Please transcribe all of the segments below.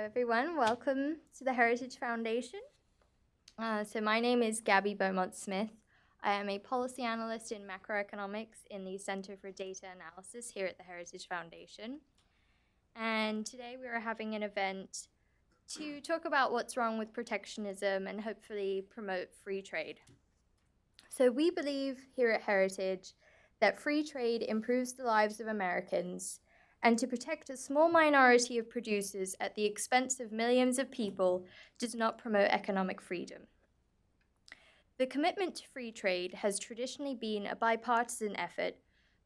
everyone. Welcome to the Heritage Foundation. My name is Gabby Beaumont-Smith. I am a policy analyst in macroeconomics in the Center for Data Analysis here at the Heritage Foundation. And today we are having an event to talk about what's wrong with protectionism and hopefully promote free trade. So we believe here at Heritage that free trade improves the lives of Americans, and to protect a small minority of producers at the expense of millions of people does not promote economic freedom. The commitment to free trade has traditionally been a bipartisan effort,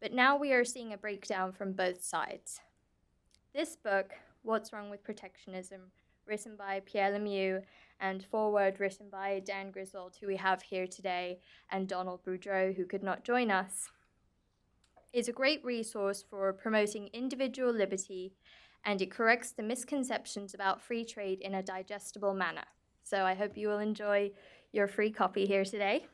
but now we are seeing a breakdown from both sides. This book, What's Wrong with Protectionism, written by Pierre Lemieux, and foreword written by Dan Griswold, who we have here today, and Donald Boudreau, who could not join us, is a great resource for promoting individual liberty, and it corrects the misconceptions about free trade in a digestible manner. So I hope you will enjoy your free copy here today.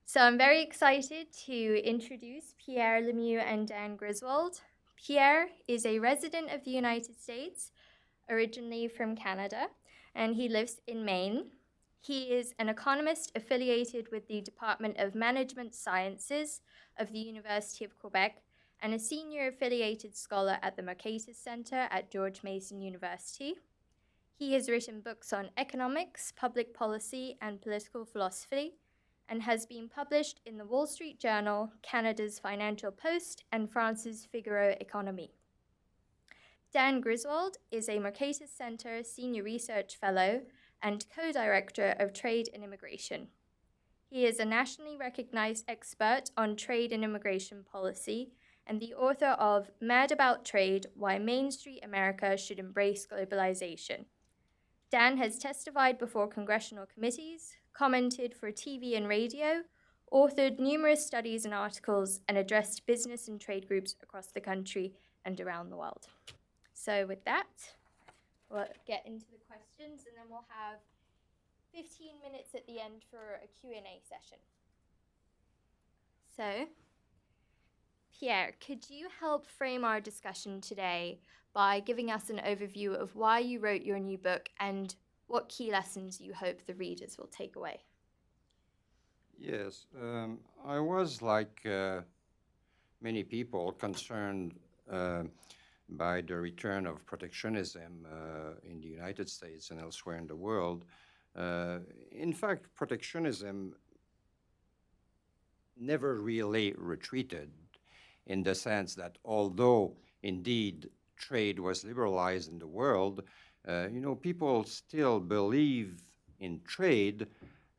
So I'm very excited to introduce Pierre Lemieux and Dan Griswold. Pierre is a resident of the United States, originally from Canada, and he lives in Maine. He is an economist affiliated with the Department of Management Sciences of the University of Quebec and a senior affiliated scholar at the Mercatus Center at George Mason University. He has written books on economics, public policy, and political philosophy, and has been published in the Wall Street Journal, Canada's Financial Post, and France's Figaro Economy. Dan Griswold is a Mercatus Center Senior Research Fellow and co-director of Trade and Immigration. He is a nationally recognized expert on trade and immigration policy and the author of Mad About Trade: Why Main Street America Should Embrace Globalization. Dan has testified before congressional committees, commented for TV and radio, authored numerous studies and articles, and addressed business and trade groups across the country and around the world. So with that, we'll get into the questions, and then we'll have 15 minutes at the end for a Q&A session. So, Pierre, could you help frame our discussion today by giving us an overview of why you wrote your new book and what key lessons you hope the readers will take away? Yes, I was, like many people, concerned by the return of protectionism in the United States and elsewhere in the world. In fact, protectionism never really retreated, in the sense that although indeed trade was liberalized in the world, people still believe in trade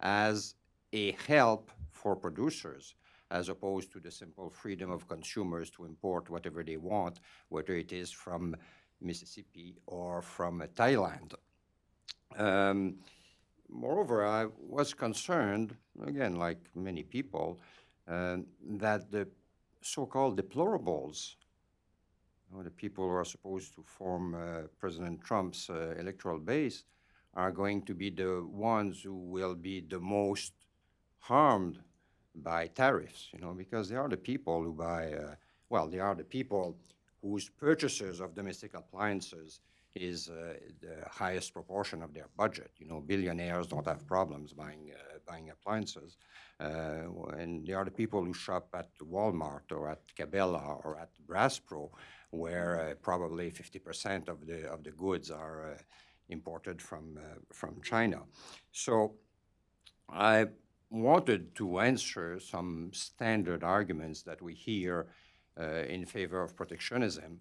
as a help for producers, as opposed to the simple freedom of consumers to import whatever they want, whether it is from Mississippi or from Thailand. Moreover, I was concerned, again, like many people, that the so-called deplorables, the people who are supposed to form President Trump's electoral base, are going to be the ones who will be the most harmed by tariffs, because they are the people who buy, they are the people whose purchases of domestic appliances is the highest proportion of their budget. Billionaires don't have problems buying appliances. And they are the people who shop at Walmart or at Cabela or at Bass Pro, where probably 50% of the goods are imported from China. So I wanted to answer some standard arguments that we hear in favor of protectionism,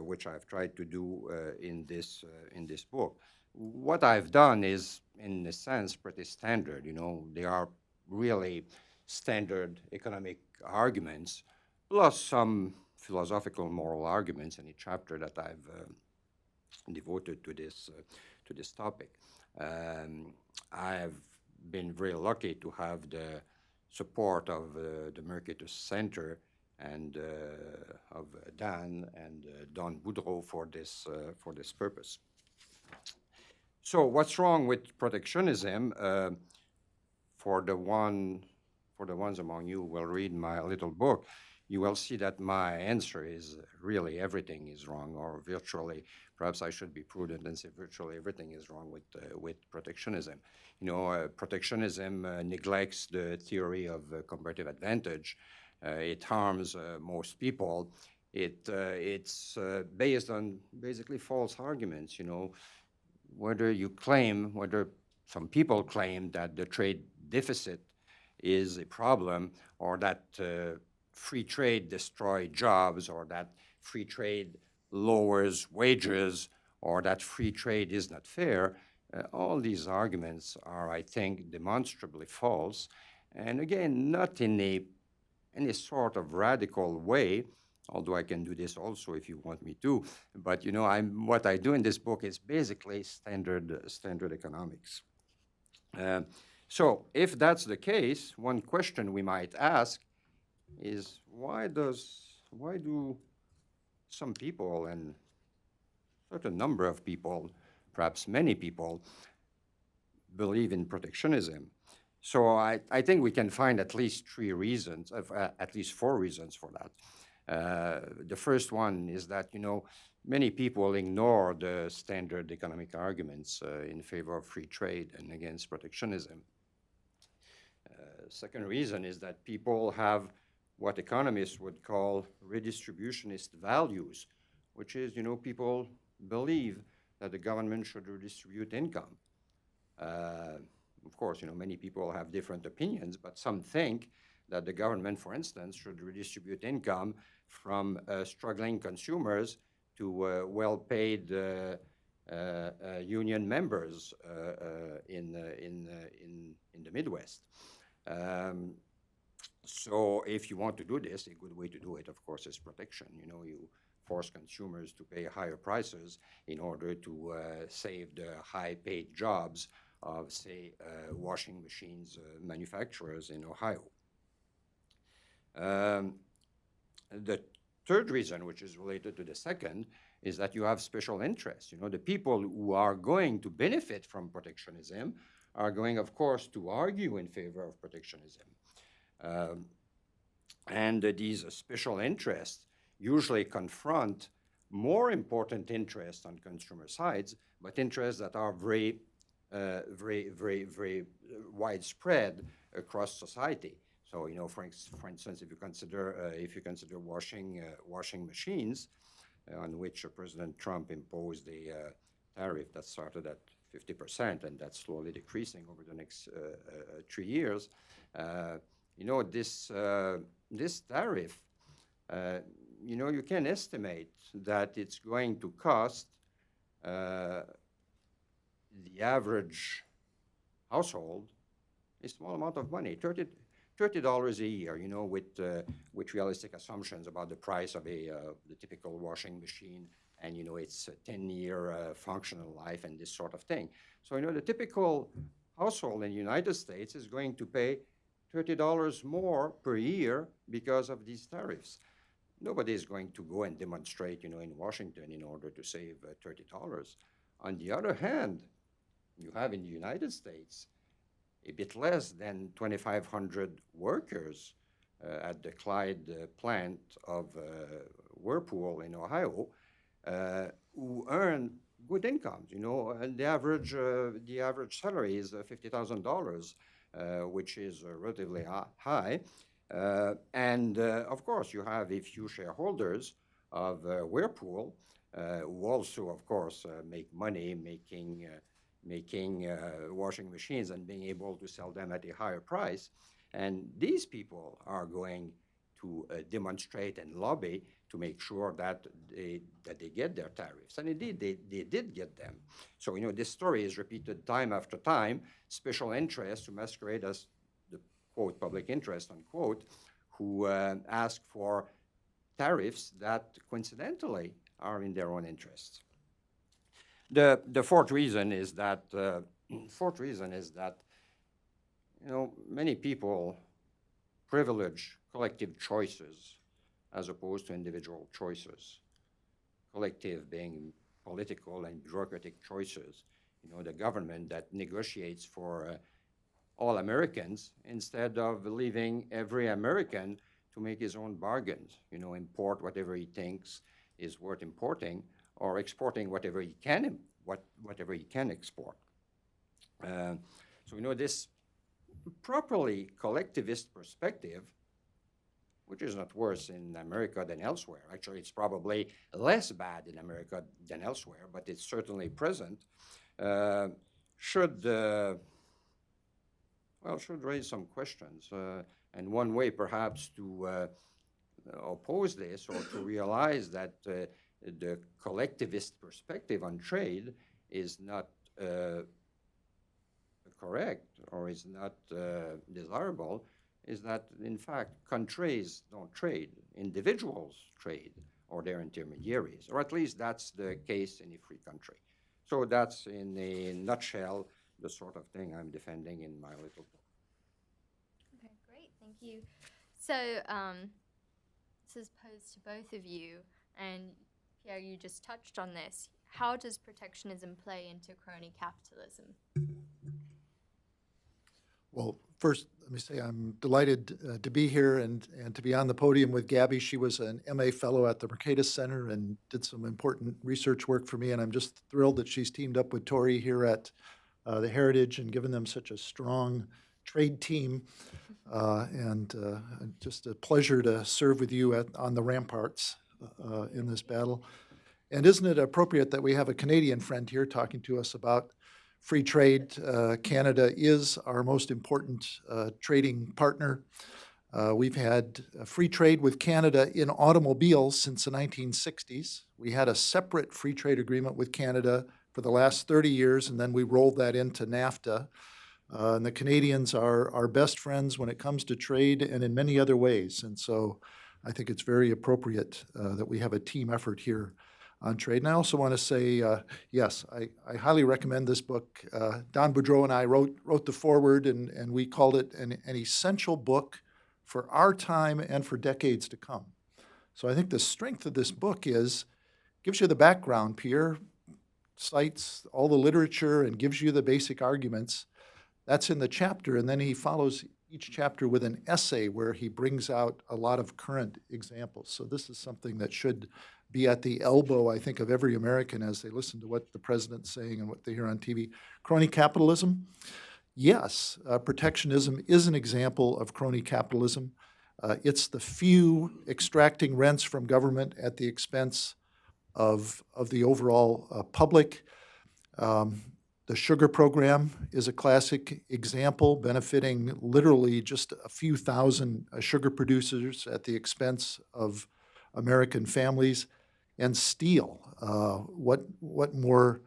which I've tried to do in this book. What I've done is, in a sense, pretty standard. They are really standard economic arguments, plus some philosophical moral arguments in each chapter that I've devoted to this topic. I've been very lucky to have the support of the Mercatus Center and of Dan and Don Boudreau for this purpose. So, what's wrong with protectionism? For the ones among you who will read my little book, you will see that my answer is really everything is wrong, or virtually. Perhaps I should be prudent and say virtually everything is wrong with protectionism. Protectionism neglects the theory of comparative advantage. It harms most people. It's based on basically false arguments. Whether some people claim that the trade deficit is a problem, or that free trade destroys jobs, or that free trade lowers wages, or that free trade is not fair, all these arguments are, I think, demonstrably false. And again, not in any sort of radical way, although I can do this also if you want me to. But what I do in this book is basically standard economics. So if that's the case, one question we might ask is why do some people, and a certain number of people, perhaps many people, believe in protectionism? So I think we can find at least at least four reasons for that. The first one is that, many people ignore the standard economic arguments in favor of free trade and against protectionism. Second reason is that people have what economists would call redistributionist values, which is, people believe that the government should redistribute income. Of course, many people have different opinions, but some think that the government, for instance, should redistribute income from struggling consumers to well-paid union members in the Midwest. So if you want to do this, a good way to do it, of course, is protection. You force consumers to pay higher prices in order to save the high-paid jobs of, say, washing machines manufacturers in Ohio. The third reason, which is related to the second, is that you have special interests. The people who are going to benefit from protectionism are going, of course, to argue in favor of protectionism. And these special interests usually confront more important interests on consumer sides, but interests that are very, very widespread across society. So, for instance, if you consider washing machines, on which President Trump imposed a tariff that started at 50% and that's slowly decreasing over the next 3 years. This tariff, you can estimate that it's going to cost the average household a small amount of money, $30 a year, with realistic assumptions about the price of the typical washing machine, and its 10-year functional life and this sort of thing. So the typical household in the United States is going to pay $30 more per year because of these tariffs. Nobody is going to go and demonstrate, in Washington in order to save $30. On the other hand, you have in the United States a bit less than 2,500 workers at the Clyde plant of Whirlpool in Ohio who earn good incomes, and the average salary is $50,000, which is relatively high. And of course, you have a few shareholders of Whirlpool who also, of course, make money making washing machines and being able to sell them at a higher price. And these people are going to demonstrate and lobby to make sure that they get their tariffs. And indeed, they did get them. So, this story is repeated time after time. Special interests who masquerade as the, quote, public interest, unquote, who ask for tariffs that coincidentally are in their own interests. The fourth reason is that many people privilege collective choices as opposed to individual choices. Collective being political and bureaucratic choices. The government that negotiates for all Americans instead of leaving every American to make his own bargains, import whatever he thinks is worth importing, or exporting whatever he can, whatever he can export. So this properly collectivist perspective, which is not worse in America than elsewhere. Actually, it's probably less bad in America than elsewhere, but it's certainly present, should raise some questions. And one way perhaps to oppose this, or to realize that the collectivist perspective on trade is not correct, or is not desirable, is that, in fact, countries don't trade. Individuals trade, or their intermediaries, or at least that's the case in a free country. So that's, in a nutshell, the sort of thing I'm defending in my little book. Okay, great, thank you. So this is posed to both of you, and Pierre, you just touched on this. How does protectionism play into crony capitalism? Well, first, let me say I'm delighted to be here and to be on the podium with Gabby. She was an MA fellow at the Mercatus Center and did some important research work for me, and I'm just thrilled that she's teamed up with Tori here at the Heritage and given them such a strong trade team. And just a pleasure to serve with you on the ramparts in this battle. And isn't it appropriate that we have a Canadian friend here talking to us about free trade? Canada is our most important trading partner. We've had free trade with Canada in automobiles since the 1960s. We had a separate free trade agreement with Canada for the last 30 years, and then we rolled that into NAFTA. And the Canadians are our best friends when it comes to trade and in many other ways. And so I think it's very appropriate that we have a team effort here on trade. And I also want to say, yes, I highly recommend this book. Don Boudreau and I wrote the foreword, and we called it an essential book for our time and for decades to come. So I think the strength of this book gives you the background. Pierre cites all the literature and gives you the basic arguments. That's in the chapter, and then he follows each chapter with an essay where he brings out a lot of current examples. So this is something that should be at the elbow, I think, of every American as they listen to what the president's saying and what they hear on TV. Crony capitalism? Yes, protectionism is an example of crony capitalism. It's the few extracting rents from government at the expense of the overall public. The sugar program is a classic example, benefiting literally just a few thousand sugar producers at the expense of American families. And steel, what more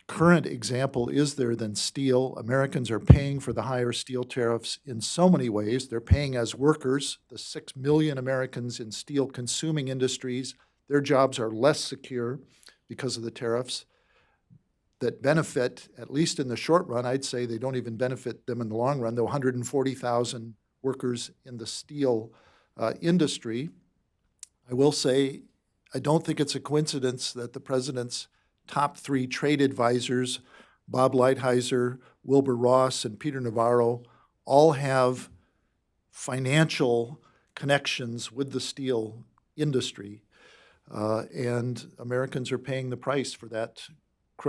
current example is there than steel? Americans are paying for the higher steel tariffs in so many ways. They're paying as workers. The 6 million Americans in steel-consuming industries, their jobs are less secure because of the tariffs that benefit, at least in the short run. I'd say they don't even benefit them in the long run. The 140,000 workers in the steel industry. I will say, I don't think it's a coincidence that the president's top 3 trade advisors, Bob Lighthizer, Wilbur Ross, and Peter Navarro, all have financial connections with the steel industry. And Americans are paying the price for that.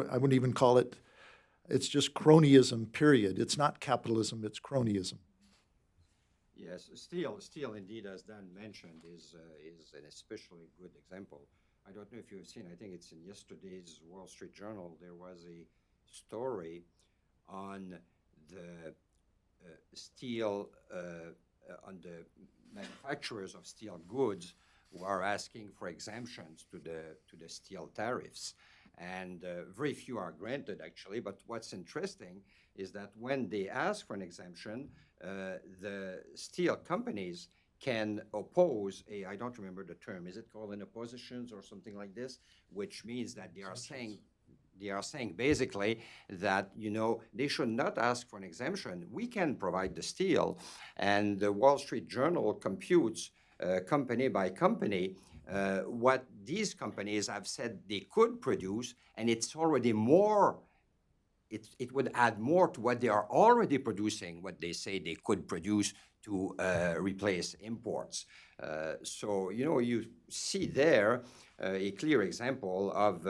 I wouldn't even call it, it's just cronyism, period. It's not capitalism, it's cronyism. Yes, steel indeed, as Dan mentioned, is an especially good example. I don't know if you've seen, I think it's in yesterday's Wall Street Journal, there was a story on the steel, on the manufacturers of steel goods who are asking for exemptions to the steel tariffs. And very few are granted, actually. But what's interesting is that when they ask for an exemption, the steel companies can oppose I don't remember the term, is it called an oppositions or something like this, which means that they are saying basically that, they should not ask for an exemption. We can provide the steel, and the Wall Street Journal computes company by company what these companies have said they could produce, and it's already more. It would add more to what they are already producing, what they say they could produce to replace imports. So, you see there a clear example of,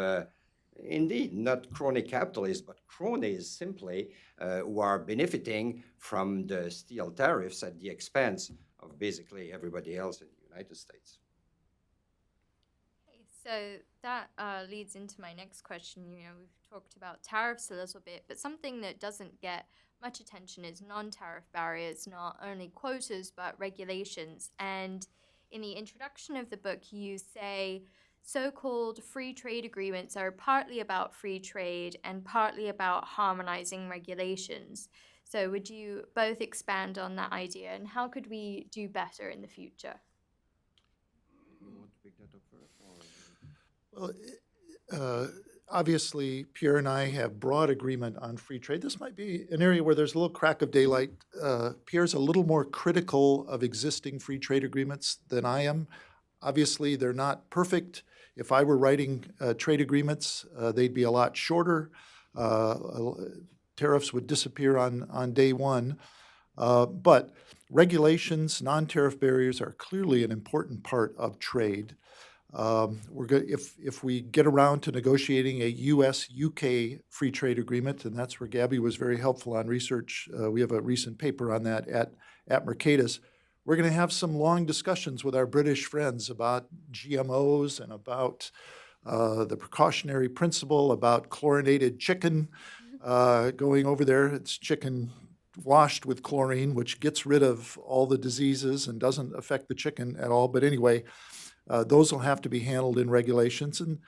indeed, not crony capitalists, but cronies simply who are benefiting from the steel tariffs at the expense of basically everybody else in the United States. Okay, so that leads into my next question. We've talked about tariffs a little bit, but something that doesn't get much attention is non-tariff barriers, not only quotas, but regulations. And in the introduction of the book, you say so-called free trade agreements are partly about free trade and partly about harmonizing regulations. So would you both expand on that idea, and how could we do better in the future? You want to pick that up first? Well, obviously, Pierre and I have broad agreement on free trade. This might be an area where there's a little crack of daylight. Pierre's a little more critical of existing free trade agreements than I am. Obviously, they're not perfect. If I were writing trade agreements, they'd be a lot shorter. Tariffs would disappear on day one. But regulations, non-tariff barriers are clearly an important part of trade. If we get around to negotiating a U.S.-UK free trade agreement, and that's where Gabby was very helpful on research. We have a recent paper on that at Mercatus. We're going to have some long discussions with our British friends about GMOs and about the precautionary principle, about chlorinated chicken going over there. It's chicken washed with chlorine, which gets rid of all the diseases and doesn't affect the chicken at all. But anyway, those will have to be handled in regulations. And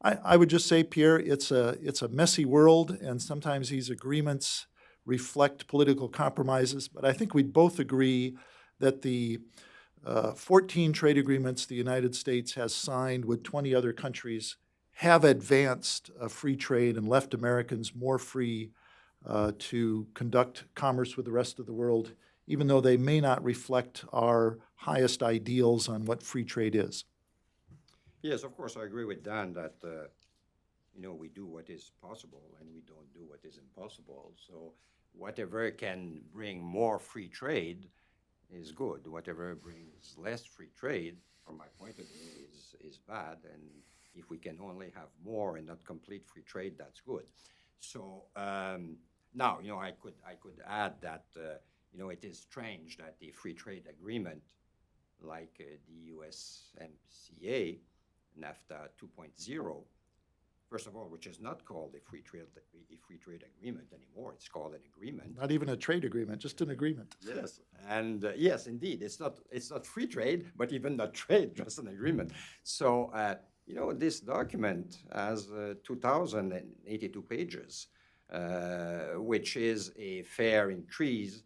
I would just say, Pierre, it's a messy world, and sometimes these agreements reflect political compromises. But I think we'd both agree that the 14 trade agreements the United States has signed with 20 other countries have advanced free trade and left Americans more free to conduct commerce with the rest of the world, even though they may not reflect our highest ideals on what free trade is. Yes, of course, I agree with Dan that, we do what is possible and we don't do what is impossible. So whatever can bring more free trade is good. Whatever brings less free trade, from my point of view, is bad. And if we can only have more and not complete free trade, that's good. So now, I could add that, it is strange that the free trade agreement, like the USMCA, NAFTA 2.0, first of all, which is not called a free trade agreement anymore. It's called an agreement. Not even a trade agreement, just an agreement. Yes, and yes, indeed, it's not free trade, but even not trade, just an agreement. So this document has 2,082 pages, which is a fair increase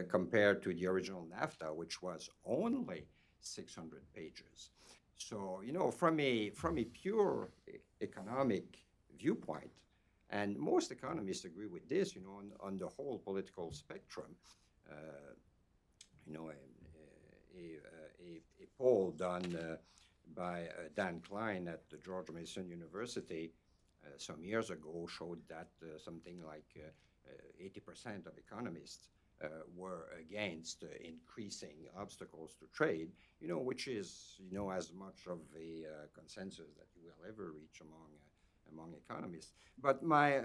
compared to the original NAFTA, which was only 600 pages. So, from a pure economic viewpoint, and most economists agree with this, on the whole political spectrum, a poll done by Dan Klein at the George Mason University some years ago showed that something like 80% of economists were against increasing obstacles to trade, which is, as much of a consensus that you will ever reach among economists. But my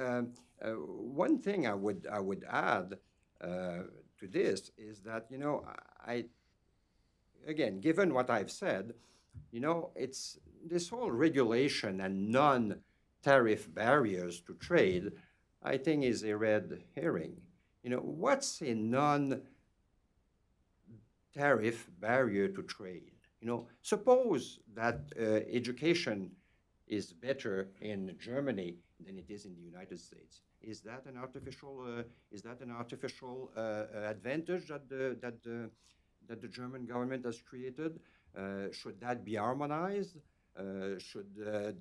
one thing I would add to this is that, again, given what I've said, it's this whole regulation and non-tariff barriers to trade, I think, is a red herring. What's a non-tariff barrier to trade? Suppose that education is better in Germany than it is in the United States. Is that an artificial advantage that the German government has created? Should that be harmonized? Should the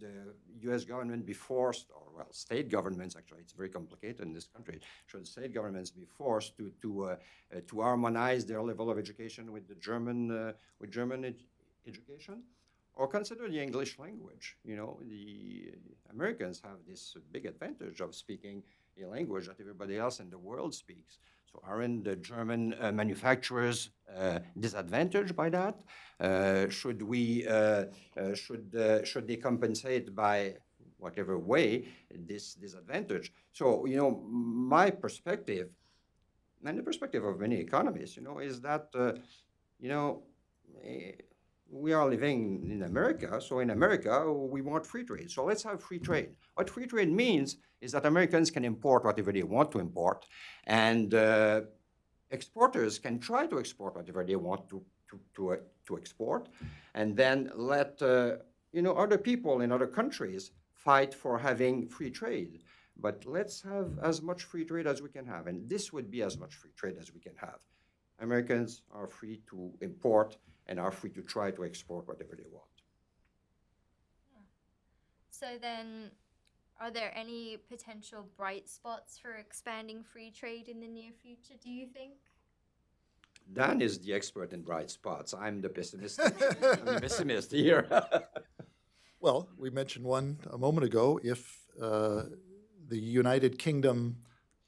U.S. government be forced, or state governments, actually, it's very complicated in this country, should state governments be forced to harmonize their level of education with the German education? Or consider the English language. The Americans have this big advantage of speaking a language that everybody else in the world speaks. So aren't the German manufacturers disadvantaged by that? Should they compensate by whatever way this disadvantage? So, my perspective, and the perspective of many economists, is that, you know, eh, we are living in America. So in America, we want free trade. So let's have free trade. What free trade means is that Americans can import whatever they want to import, and exporters can try to export whatever they want to export, and then let other people in other countries fight for having free trade. But let's have as much free trade as we can have, and this would be as much free trade as we can have. Americans are free to import and are free to try to export whatever they want. So then, are there any potential bright spots for expanding free trade in the near future, do you think? Dan is the expert in bright spots. I'm the pessimist. I'm the pessimist here. Well, we mentioned one a moment ago. If the United Kingdom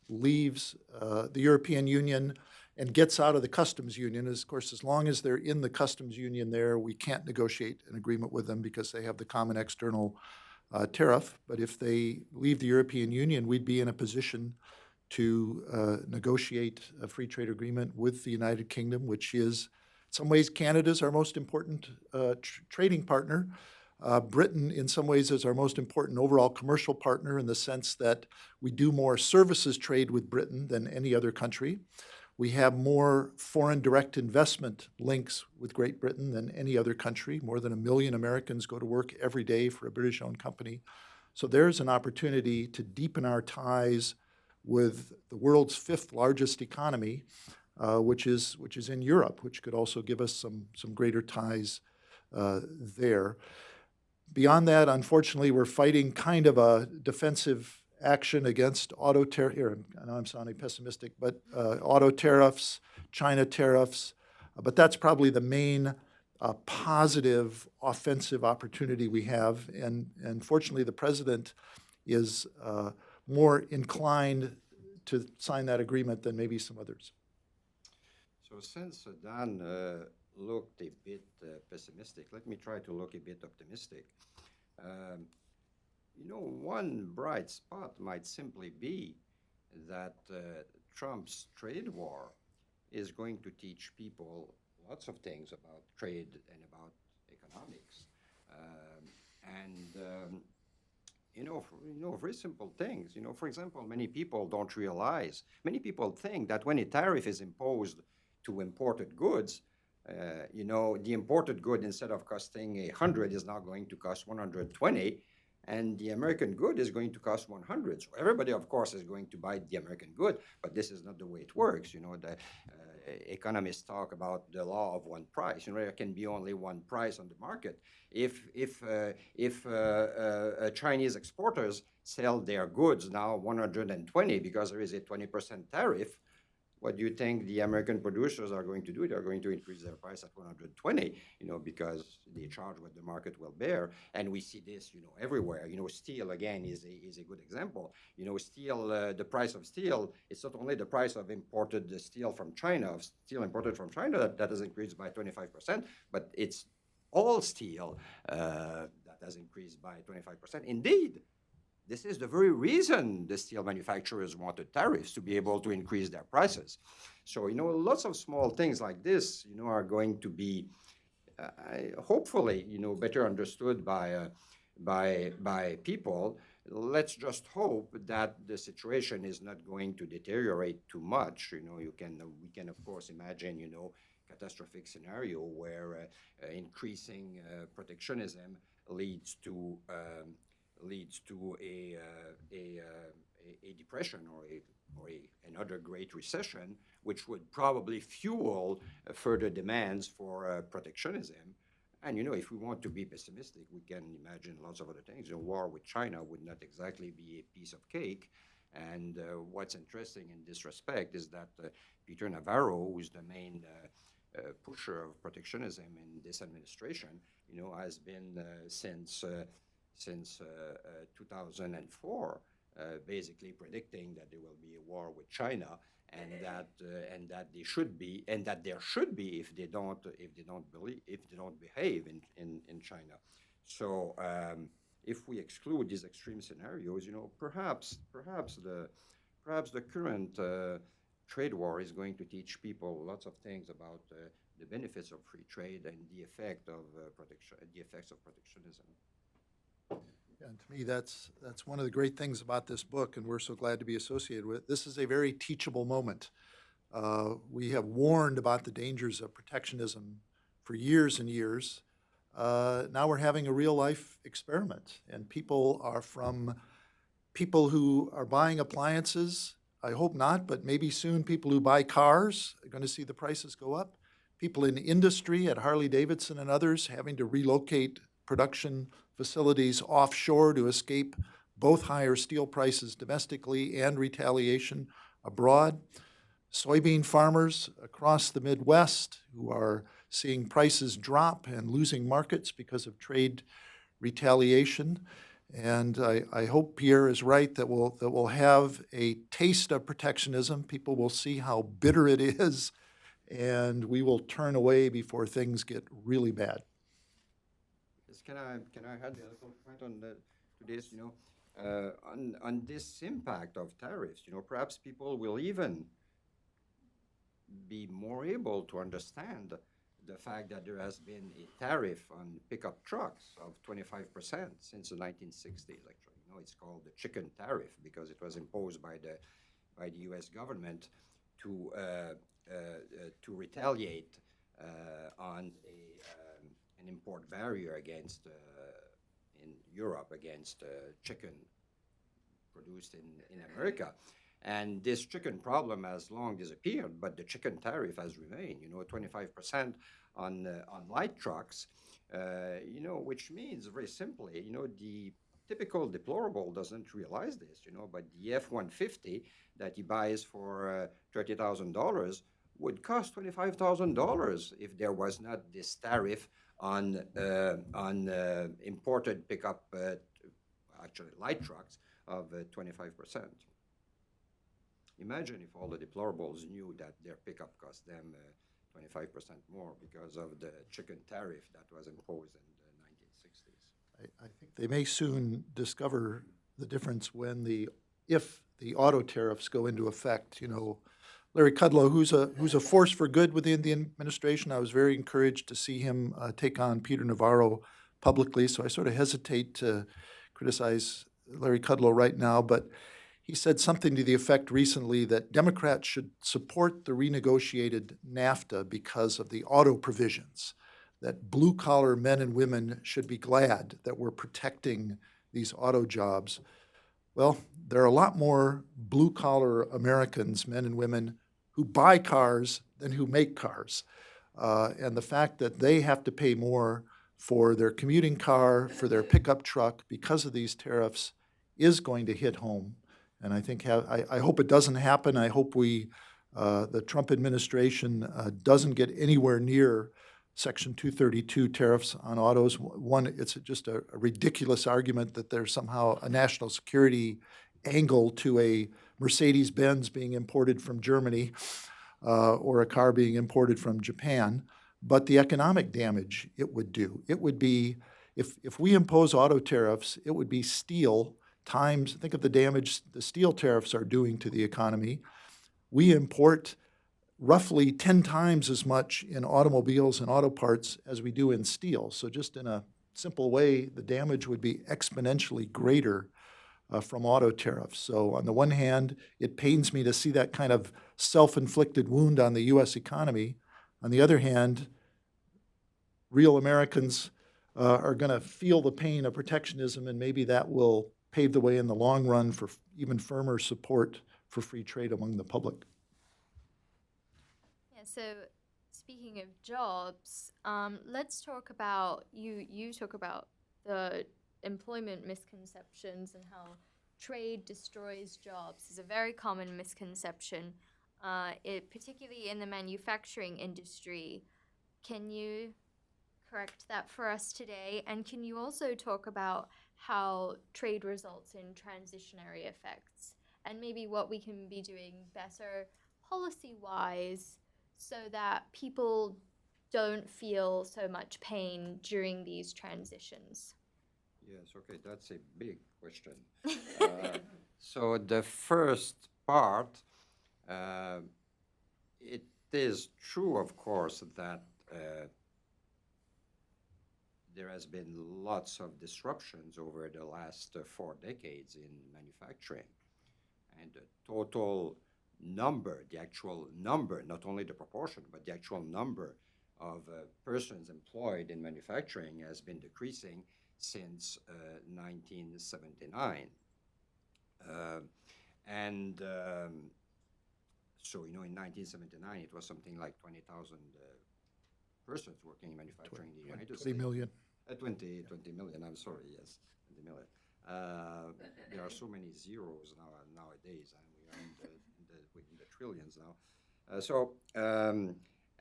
leaves the European Union and gets out of the customs union, of course, as long as they're in the customs union there, we can't negotiate an agreement with them because they have the common external tariff. But if they leave the European Union, we'd be in a position to negotiate a free trade agreement with the United Kingdom, which is, in some ways, Canada's our most important trading partner. Britain, in some ways, is our most important overall commercial partner in the sense that we do more services trade with Britain than any other country. We have more foreign direct investment links with Great Britain than any other country. More than 1 million Americans go to work every day for a British-owned company. So there's an opportunity to deepen our ties with the world's 5th largest economy, which is in Europe, which could also give us some greater ties there. Beyond that, unfortunately, we're fighting kind of a defensive action against auto tariffs. Here, I know I'm sounding pessimistic, but auto tariffs, China tariffs. But that's probably the main positive offensive opportunity we have. And fortunately, the president is more inclined to sign that agreement than maybe some others. So since Dan looked a bit pessimistic, let me try to look a bit optimistic. One bright spot might simply be that Trump's trade war is going to teach people lots of things about trade and about economics. Very simple things. For example, many people don't realize, many people think that when a tariff is imposed to imported goods, the imported good, instead of costing 100, is now going to cost 120, and the American good is going to cost 100. So everybody, of course, is going to buy the American good, but this is not the way it works. The economists talk about the law of one price. There can be only one price on the market. If Chinese exporters sell their goods now 120 because there is a 20% tariff, what do you think the American producers are going to do? They're going to increase their price at 120, because they charge what the market will bear. And we see this, everywhere. Steel, again, is a good example. Steel, the price of steel, it's not only the price of imported steel from China, steel imported from China that has increased by 25%, but it's all steel that has increased by 25%. Indeed, this is the very reason the steel manufacturers wanted tariffs, to be able to increase their prices. So, lots of small things like this, are going to be hopefully, better understood by people. Let's just hope that the situation is not going to deteriorate too much. We can of course imagine, catastrophic scenario where increasing protectionism leads to a depression or another great recession, which would probably fuel further demands for protectionism. And if we want to be pessimistic, we can imagine lots of other things. A war with China would not exactly be a piece of cake. And what's interesting in this respect is that Peter Navarro, who's the main pusher of protectionism in this administration, has been since 2004, basically predicting that there will be a war with China, and that they should be, and that there should be if they don't behave in China. So if we exclude these extreme scenarios, perhaps the current trade war is going to teach people lots of things about the benefits of free trade and the effects of protectionism. And to me, that's one of the great things about this book, and we're so glad to be associated with it. This is a very teachable moment. We have warned about the dangers of protectionism for years and years. Now we're having a real-life experiment, and people who are buying appliances, I hope not, but maybe soon people who buy cars are going to see the prices go up. People in industry at Harley-Davidson and others having to relocate production facilities offshore to escape both higher steel prices domestically and retaliation abroad. Soybean farmers across the Midwest who are seeing prices drop and losing markets because of trade retaliation. And I hope Pierre is right that we'll have a taste of protectionism. People will see how bitter it is, and we will turn away before things get really bad. Yes, can I add a little point to this? On this impact of tariffs, perhaps people will even be more able to understand the fact that there has been a tariff on pickup trucks of 25% since the 1960s. Actually, it's called the chicken tariff because it was imposed by the U.S. government to retaliate on an import barrier against in Europe against chicken produced in America. And this chicken problem has long disappeared, but the chicken tariff has remained, 25% on light trucks, which means very simply, the typical deplorable doesn't realize this, but the F-150 that he buys for $30,000 would cost $25,000 if there was not this tariff on imported pickup, actually light trucks of 25%. Imagine if all the deplorables knew that their pickup cost them 25% more because of the chicken tariff that was imposed in the 1960s. I think they may soon discover the difference if the auto tariffs go into effect. Larry Kudlow, who's a force for good within the administration, I was very encouraged to see him take on Peter Navarro publicly, so I sort of hesitate to criticize Larry Kudlow right now, but he said something to the effect recently that Democrats should support the renegotiated NAFTA because of the auto provisions, that blue-collar men and women should be glad that we're protecting these auto jobs. Well, there are a lot more blue-collar Americans, men and women, who buy cars than who make cars. And the fact that they have to pay more for their commuting car, for their pickup truck because of these tariffs is going to hit home. And I think I hope it doesn't happen. I hope the Trump administration doesn't get anywhere near Section 232 tariffs on autos. One, it's just a ridiculous argument that there's somehow a national security angle to a Mercedes-Benz being imported from Germany or a car being imported from Japan. But the economic damage it would do, it would be, if we impose auto tariffs, it would be steel times, think of the damage the steel tariffs are doing to the economy. We import roughly 10 times as much in automobiles and auto parts as we do in steel. So just in a simple way, the damage would be exponentially greater from auto tariffs. So on the one hand, it pains me to see that kind of self-inflicted wound on the U.S. economy. On the other hand, real Americans are going to feel the pain of protectionism, and maybe that will pave the way in the long run for even firmer support for free trade among the public. Yeah, so speaking of jobs, let's talk about, you talk about the employment misconceptions and how trade destroys jobs is a very common misconception, particularly in the manufacturing industry. Can you correct that for us today? And can you also talk about how trade results in transitionary effects, and maybe what we can be doing better policy-wise so that people don't feel so much pain during these transitions. Yes, okay, that's a big question. So the first part, uh, it is true, of course, that there has been lots of disruptions over the last 4 decades in manufacturing. And the total number, the actual number, not only the proportion, but the actual number of persons employed in manufacturing has been decreasing since 1979. Uh, and so, in 1979, it was something like 20,000 persons working in manufacturing in the United 20 States. million. 20 million, I'm sorry, yes, 20 million. There are so many zeros nowadays, and we are in the trillions now.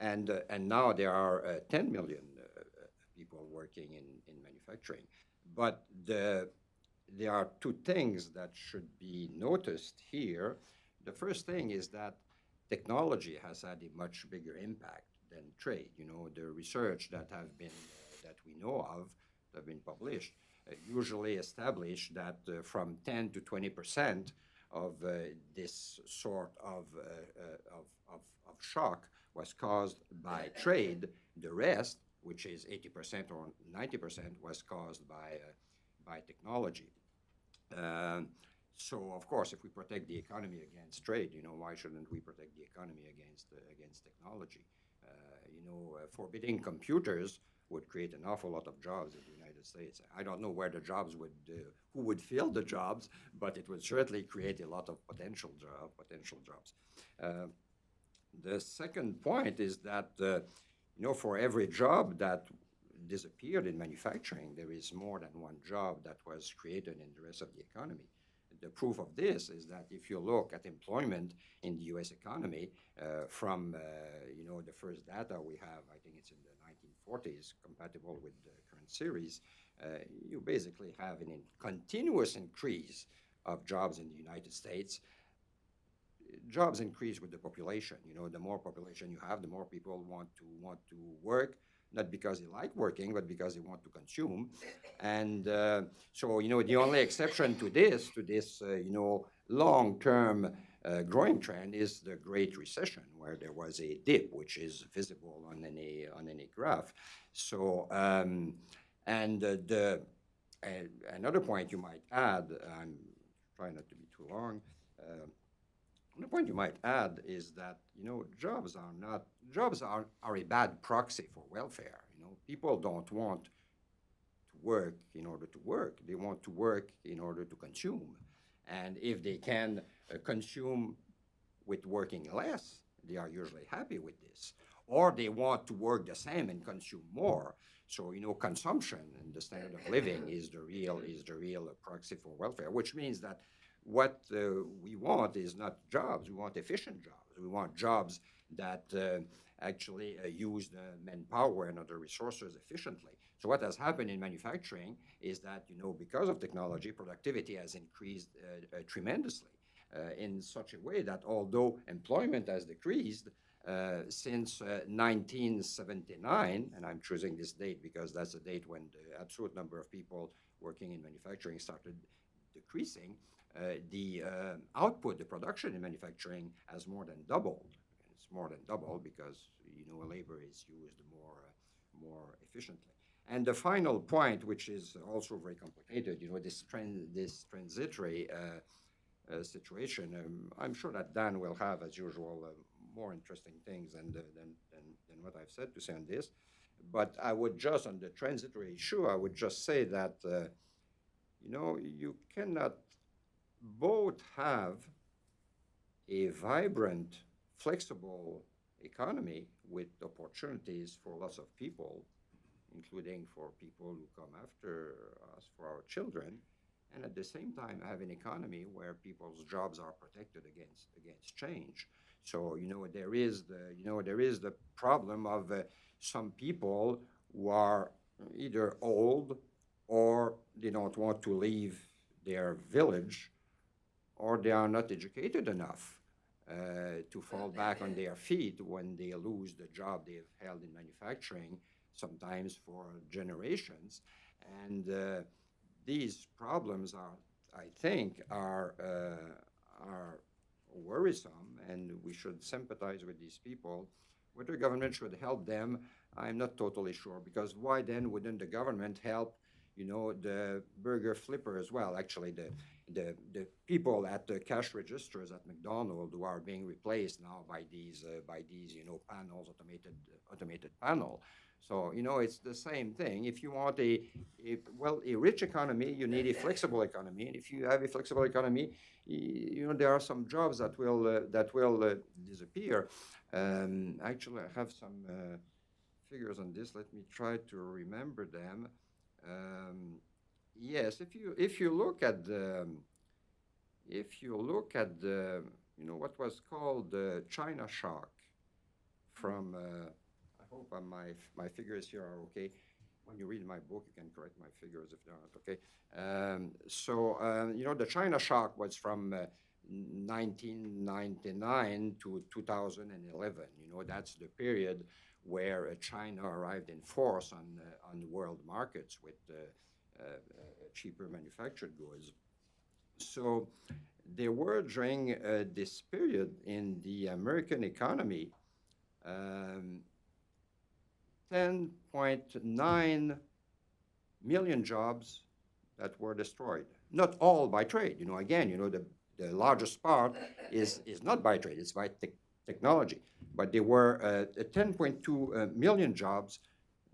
And now there are 10 million people working in manufacturing. But there are two things that should be noticed here. The first thing is that technology has had a much bigger impact than trade. The research that that we know of, that have been published, usually establish that from 10 to 20% of this sort of shock was caused by trade. The rest, which is 80% or 90%, was caused by technology. So, of course, if we protect the economy against trade, why shouldn't we protect the economy against technology? Forbidding computers would create an awful lot of jobs in the United States. I don't know where the jobs who would fill the jobs, but it would certainly create a lot of potential jobs. The second point is that, for every job that disappeared in manufacturing, there is more than one job that was created in the rest of the economy. The proof of this is that if you look at employment in the U.S. economy from the first data we have, I think it's in the 1940s, compatible with the current series, you basically have a continuous increase of jobs in the United States. Jobs increase with the population. The more population you have, the more people want to work, not because they like working, but because they want to consume. And so, the only exception to this long-term growing trend is the Great Recession, where there was a dip, which is visible on any graph. So, another point you might add, I'm trying not to be too long. The point you might add is that jobs are a bad proxy for welfare. People don't want to work in order to work. They want to work in order to consume. And if they can consume with working less, they are usually happy with this. Or they want to work the same and consume more. So consumption and the standard of living is the real proxy for welfare, which means that what we want is not jobs. We want efficient jobs. We want jobs that actually use the manpower and other resources efficiently. So what has happened in manufacturing is that, because of technology, productivity has increased tremendously in such a way that although employment has decreased since 1979, and I'm choosing this date because that's the date when the absolute number of people working in manufacturing started decreasing, the output, the production in manufacturing has more than doubled. It's more than double because labor is used more efficiently. And the final point, which is also very complicated, this transitory situation. I'm sure that Dan will have, as usual, more interesting things than what I've said to say on this. But I would just, on the transitory issue, I would just say that you cannot both have a vibrant, flexible economy with opportunities for lots of people, including for people who come after us, for our children, and at the same time have an economy where people's jobs are protected against change. So there is the problem of some people who are either old or they don't want to leave their village, or they are not educated enough to fall back on their feet when they lose the job they've held in manufacturing, sometimes for generations. And these problems I think, are worrisome, and we should sympathize with these people. Whether government should help them, I'm not totally sure, because why then wouldn't the government help, the burger flipper as well? Actually, the people at the cash registers at McDonald's who are being replaced now by these panels, automated panel. So, it's the same thing. If you want a rich economy, you need a flexible economy. And if you have a flexible economy, there are some jobs that will disappear. Actually, I have some figures on this. Let me try to remember them. Yes, if you look at the what was called the China shock from I hope my figures here are okay. When you read my book, you can correct my figures if they're not okay. The China shock was from 1999 to 2011. That's the period where China arrived in force on world markets with cheaper manufactured goods. So there were, during this period in the American economy, 10.9 million jobs that were destroyed. Not all by trade. The largest part is not by trade, it's by technology. But there were 10.2 million jobs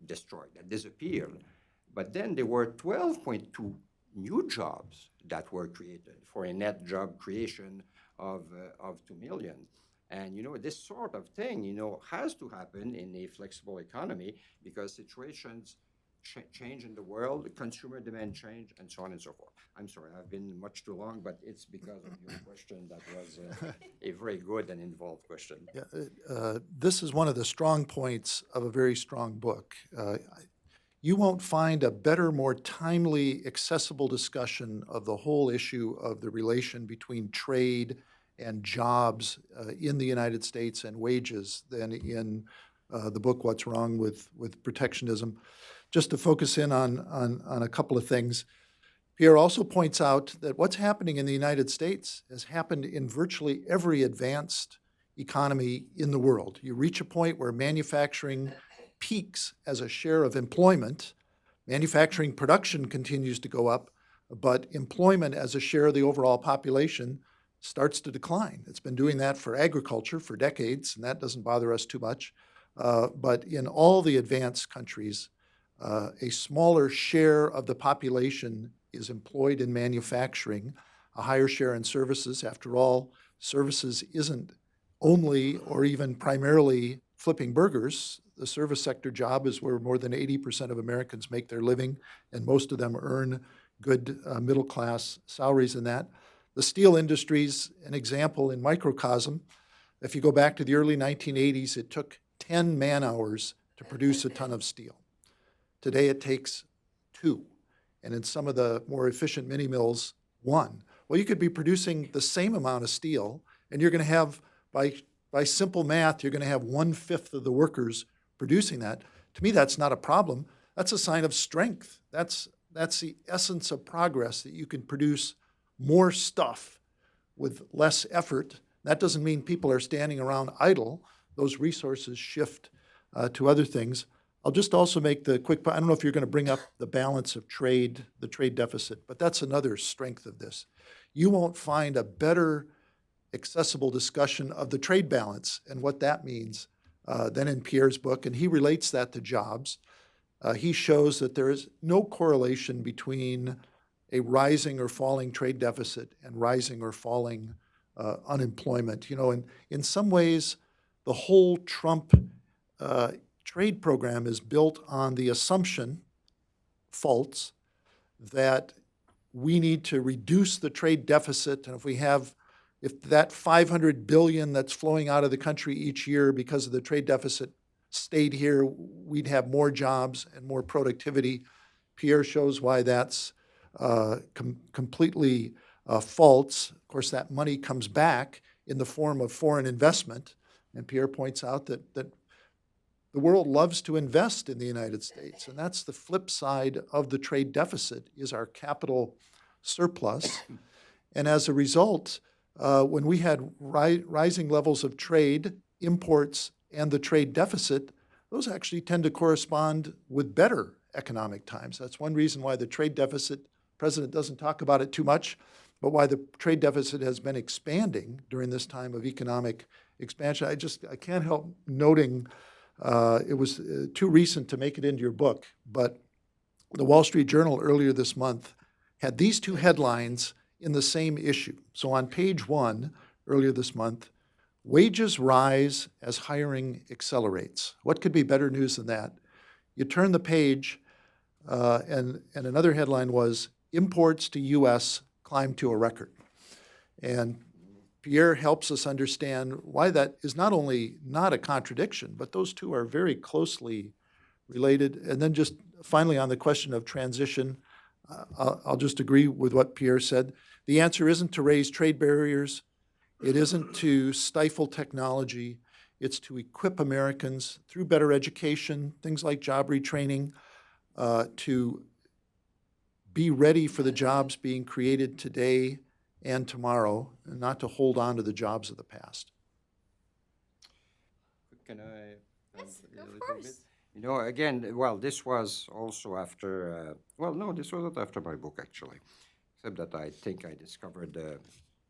destroyed, that disappeared. But then there were 12.2 new jobs that were created for a net job creation of 2 million. And, this sort of thing, has to happen in a flexible economy, because situations change in the world, consumer demand change, and so on and so forth. I'm sorry, I've been much too long, but it's because of your question that was a very good and involved question. Yeah, this is one of the strong points of a very strong book. You won't find a better, more timely, accessible discussion of the whole issue of the relation between trade and jobs in the United States and wages than in the book, What's Wrong with Protectionism. Just to focus in on a couple of things, Pierre also points out that what's happening in the United States has happened in virtually every advanced economy in the world. You reach a point where manufacturing peaks as a share of employment. Manufacturing production continues to go up, but employment as a share of the overall population starts to decline. It's been doing that for agriculture for decades, and that doesn't bother us too much. But in all the advanced countries, a smaller share of the population is employed in manufacturing, a higher share in services. After all, services isn't only or even primarily flipping burgers. The service sector job is where more than 80% of Americans make their living, and most of them earn good middle-class salaries in that. The steel industry's an example in microcosm. If you go back to the early 1980s, it took 10 man-hours to produce a ton of steel. Today it takes 2, and in some of the more efficient mini mills, 1. Well, you could be producing the same amount of steel, and you're going to have, by simple math, you're going to have 1/5 of the workers producing that. To me, that's not a problem. That's a sign of strength. That's the essence of progress, that you can produce more stuff with less effort. That doesn't mean people are standing around idle. Those resources shift to other things. I'll just also make the quick point. I don't know if you're going to bring up the balance of trade, the trade deficit, but that's another strength of this. You won't find a better accessible discussion of the trade balance and what that means than in Pierre's book, and he relates that to jobs. He shows that there is no correlation between a rising or falling trade deficit and rising or falling unemployment. In some ways, the whole Trump trade program is built on the assumption, false, that we need to reduce the trade deficit, and if that $500 billion that's flowing out of the country each year because of the trade deficit stayed here, we'd have more jobs and more productivity. Pierre shows why that's completely false. Of course, that money comes back in the form of foreign investment. And Pierre points out that the world loves to invest in the United States. And that's the flip side of the trade deficit, is our capital surplus. And as a result, when we had rising levels of trade, imports, and the trade deficit, those actually tend to correspond with better economic times. That's one reason why the trade deficit, the president doesn't talk about it too much, but why the trade deficit has been expanding during this time of economic expansion. I can't help noting, it was too recent to make it into your book, but the Wall Street Journal earlier this month had these two headlines in the same issue. So on page 1, earlier this month, wages rise as hiring accelerates. What could be better news than that? You turn the page, and another headline was, imports to U.S. climb to a record. And Pierre helps us understand why that is not only not a contradiction, but those two are very closely related. And then just finally on the question of transition, I'll just agree with what Pierre said. The answer isn't to raise trade barriers. It isn't to stifle technology. It's to equip Americans through better education, things like job retraining, to be ready for the jobs being created today and tomorrow, and not to hold on to the jobs of the past. Can I? Yes, A go little for bit? it. You know, again, well, this was also after, well, no, this wasn't after my book, actually, except that I think I discovered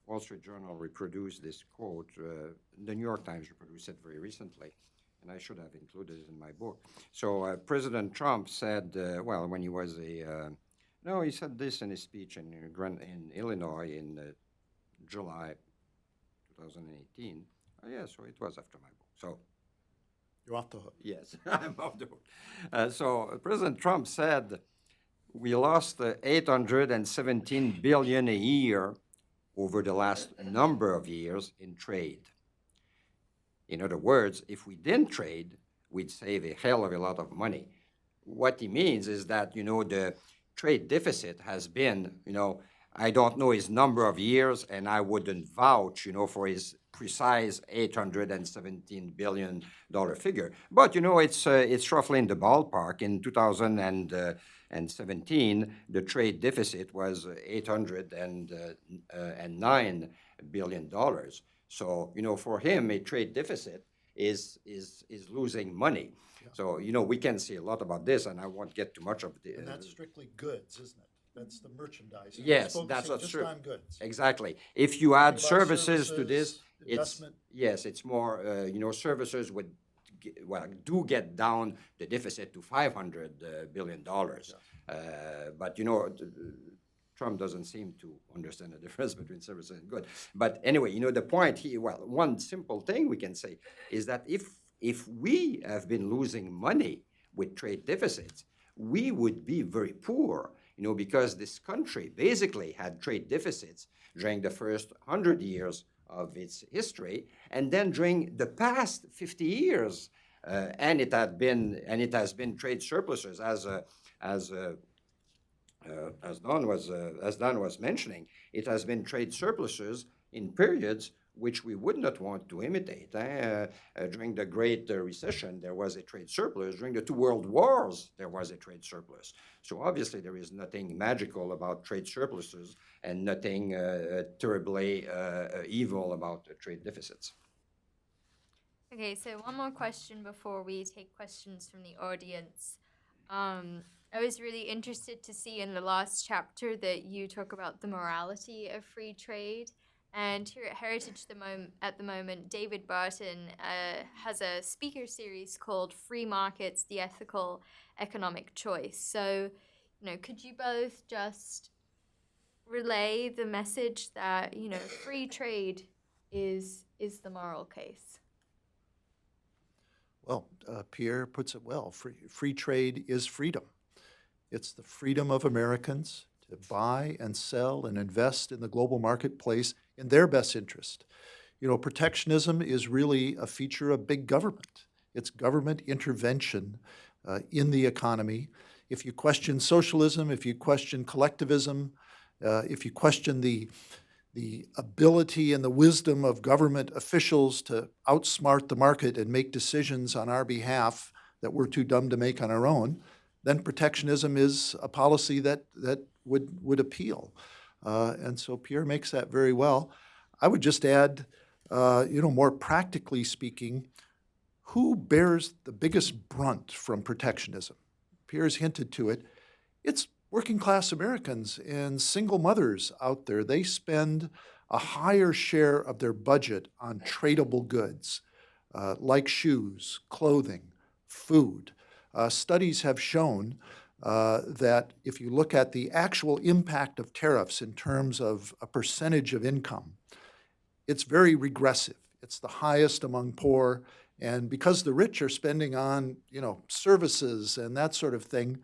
Wall Street Journal reproduced this quote. The New York Times reproduced it very recently, and I should have included it in my book. So President Trump said, well, when he was no, he said this in his speech in Illinois in July 2018. Oh, yeah, so it was after my book. So You're off the hook. yes, I'm off the hook. So President Trump said, we lost 817 billion a year over the last number of years in trade. In other words, if we didn't trade, we'd save a hell of a lot of money. What he means is that, you know, the trade deficit has been, you know, I don't know his number of years, and I wouldn't vouch, you know, for his precise $817 billion figure. But, you know, it's roughly in the ballpark. In 2017, the trade deficit was $809 billion. So, you know, for him, a trade deficit is losing money. Yeah. So, you know, we can say a lot about this, and I won't get too much of the... And that's strictly goods, isn't it? That's the merchandise. Yes, that's what's just true. on goods. Exactly. If you add About services to this, investment. it's more, you know, services would, do get down the deficit to $500 billion. Yeah. But, you know, Trump doesn't seem to understand the difference between services and goods. But anyway, you know, the point here, well, one simple thing we can say is that if we have been losing money with trade deficits, we would be very poor, you know, because this country basically had trade deficits during the first 100 years of its history, and then during the past 50 years, and it has been trade surpluses, as Don was mentioning. It has been trade surpluses in periods which we would not want to imitate. During the Great Recession, there was a trade surplus. During the two world wars, there was a trade surplus. So obviously, there is nothing magical about trade surpluses and nothing terribly evil about trade deficits. Okay, so one more question before we take questions from the audience. I was really interested to see in the last chapter that you talk about the morality of free trade. And here at Heritage at the moment, David Barton has a speaker series called Free Markets, the Ethical Economic Choice. So, you know, could you both just relay the message that, you know, free trade is the moral case? Well, Pierre puts it well. Free trade is freedom. It's the freedom of Americans to buy and sell and invest in the global marketplace in their best interest. You know, protectionism is really a feature of big government. It's government intervention in the economy. if you question socialism, if you question collectivism, if you question the ability and the wisdom of government officials to outsmart the market and make decisions on our behalf that we're too dumb to make on our own, then protectionism is a policy that would appeal. And so Pierre makes that very well. I would just add, more practically speaking, who bears the biggest brunt from protectionism? Pierre's hinted to it. It's working class Americans and single mothers out there. They spend a higher share of their budget on tradable goods, like shoes, clothing, food. Studies have shown that if you look at the actual impact of tariffs in terms of a percentage of income, it's very regressive. It's the highest among poor. And because the rich are spending on, services and that sort of thing,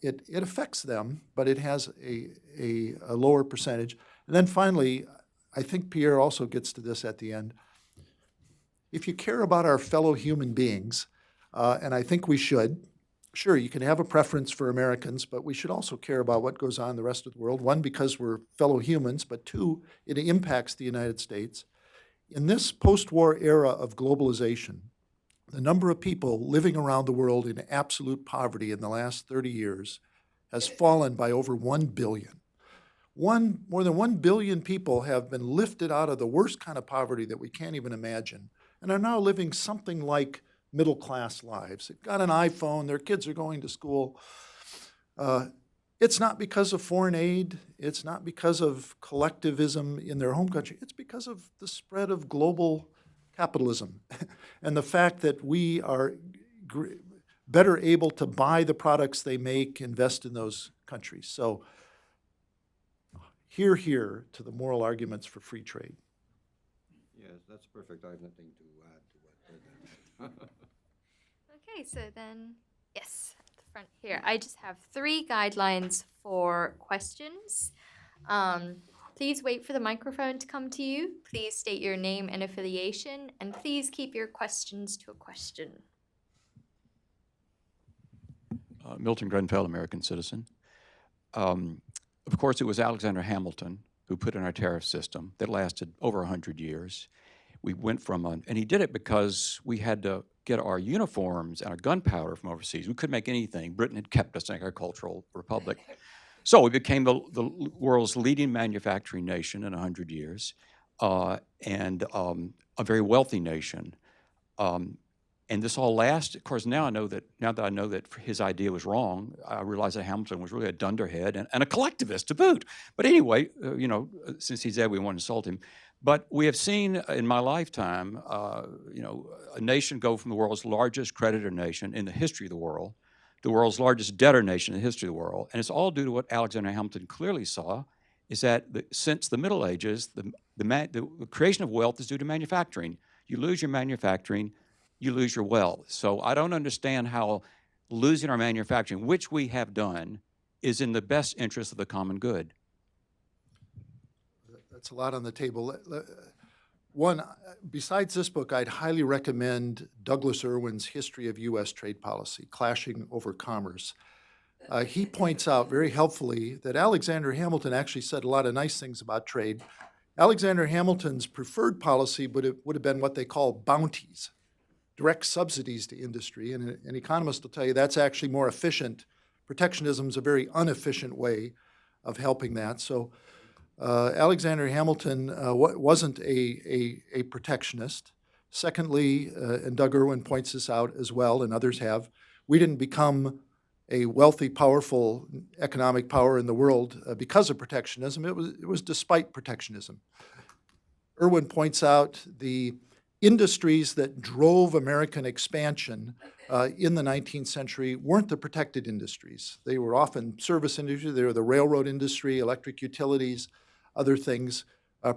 it affects them, but it has a lower percentage. And then finally, I think Pierre also gets to this at the end. If you care about our fellow human beings, and I think we should, sure, you can have a preference for Americans, but we should also care about what goes on in the rest of the world. One, because we're fellow humans, but two, it impacts the United States. In this post-war era of globalization, the number of people living around the world in absolute poverty in the last 30 years has fallen by over 1 billion. More than 1 billion people have been lifted out of the worst kind of poverty that we can't even imagine and are now living something like middle-class lives. They've got an iPhone, their kids are going to school. It's not because of foreign aid. It's not because of collectivism in their home country. It's because of the spread of global capitalism and the fact that we are better able to buy the products they make, invest in those countries. So here to the moral arguments for free trade. Yes, that's perfect. I have nothing to add to what Ted Okay, so then, yes, at the front here, I just have 3 guidelines for questions. Please wait for the microphone to come to you. Please state your name and affiliation, and please keep your questions to a question. Milton Grenfell, American citizen. Of course, it was Alexander Hamilton who put in our tariff system that lasted over 100 years. We went from, and he did it because we had to get our uniforms and our gunpowder from overseas. We couldn't make anything. Britain had kept us an agricultural republic. So we became the world's leading manufacturing nation in 100 years, and a very wealthy nation. And this all lasts. Of course, now that I know that his idea was wrong, I realize that Hamilton was really a dunderhead and a collectivist to boot. But anyway, since he's dead, we won't insult him. But we have seen in my lifetime, a nation go from the world's largest creditor nation in the history of the world's largest debtor nation in the history of the world. And it's all due to what Alexander Hamilton clearly saw, is that since the Middle Ages, the creation of wealth is due to manufacturing. You lose your manufacturing, you lose your wealth. So I don't understand how losing our manufacturing, which we have done, is in the best interest of the common good. That's a lot on the table. One, besides this book, I'd highly recommend Douglas Irwin's History of U.S. Trade Policy, Clashing Over Commerce. He points out very helpfully that Alexander Hamilton actually said a lot of nice things about trade. Alexander Hamilton's preferred policy would have been what they call bounties, direct subsidies to industry, and an economist will tell you that's actually more efficient. Protectionism is a very inefficient way of helping that. So Alexander Hamilton wasn't a protectionist. Secondly, and Doug Irwin points this out as well, and others have, we didn't become a wealthy, powerful economic power in the world because of protectionism. It was despite protectionism. Irwin points out the industries that drove American expansion in the 19th century weren't the protected industries. They were often service industry. They were the railroad industry, electric utilities, other things.